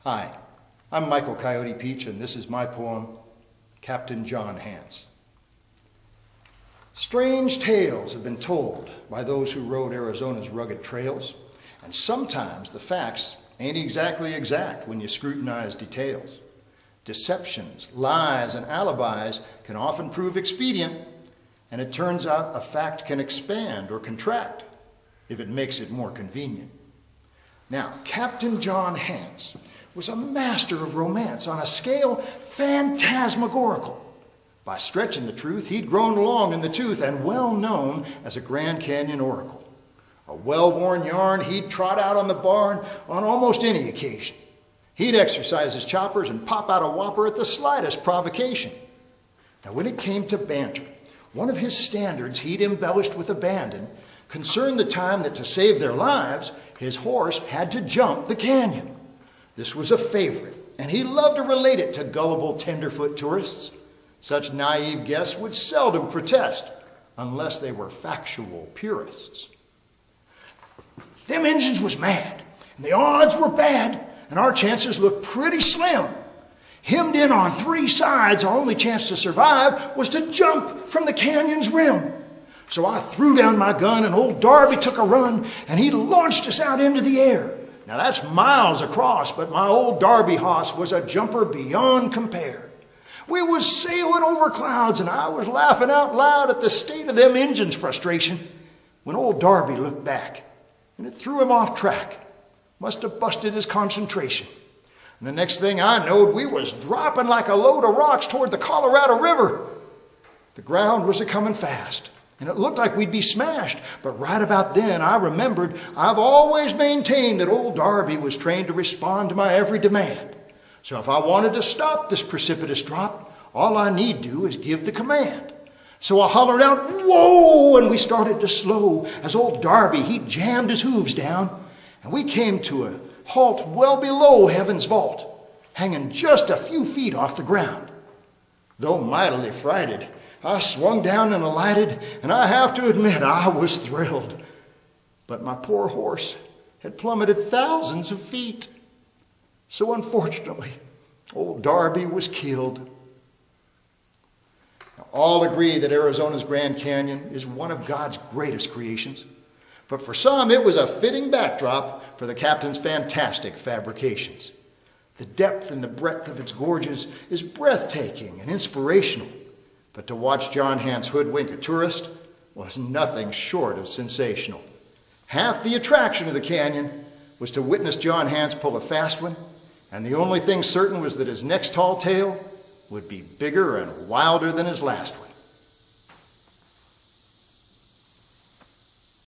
Hi, I'm Michael Coyote Peach, and this is my poem, Captain John Hance. Strange tales have been told by those who rode Arizona's rugged trails, and sometimes the facts ain't exactly exact when you scrutinize details. Deceptions, lies, and alibis can often prove expedient, and it turns out a fact can expand or contract if it makes it more convenient. Now, Captain John Hance was a master of romance on a scale phantasmagorical. By stretching the truth, he'd grown long in the tooth and well known as a Grand Canyon oracle. A well-worn yarn he'd trot out on the barn on almost any occasion. He'd exercise his choppers and pop out a whopper at the slightest provocation. Now, when it came to banter, one of his standards he'd embellished with abandon concerned the time that to save their lives, his horse had to jump the canyon. This was a favorite, and he loved to relate it to gullible tenderfoot tourists. Such naive guests would seldom protest, unless they were factual purists. Them engines was mad, and the odds were bad, and our chances looked pretty slim. Hemmed in on three sides, our only chance to survive was to jump from the canyon's rim. So I threw down my gun, and old Darby took a run, and he launched us out into the air. Now that's miles across, but my old Darby hoss was a jumper beyond compare. We was sailing over clouds, and I was laughing out loud at the state of them engines' frustration when old Darby looked back, and it threw him off track. Must have busted his concentration. And the next thing I knowed, we was dropping like a load of rocks toward the Colorado River. The ground was a-coming fast, and it looked like we'd be smashed. But right about then, I remembered I've always maintained that old Darby was trained to respond to my every demand. So if I wanted to stop this precipitous drop, all I need do is give the command. So I hollered out, "Whoa!" and we started to slow as old Darby, he jammed his hooves down, and we came to a halt well below heaven's vault, hanging just a few feet off the ground. Though mightily frighted, I swung down and alighted, and I have to admit I was thrilled. But my poor horse had plummeted thousands of feet. So unfortunately, old Darby was killed. Now, all agree that Arizona's Grand Canyon is one of God's greatest creations. But for some, it was a fitting backdrop for the captain's fantastic fabrications. The depth and the breadth of its gorges is breathtaking and inspirational. But to watch John Hance hoodwink a tourist was nothing short of sensational. Half the attraction of the canyon was to witness John Hance pull a fast one, and the only thing certain was that his next tall tale would be bigger and wilder than his last one.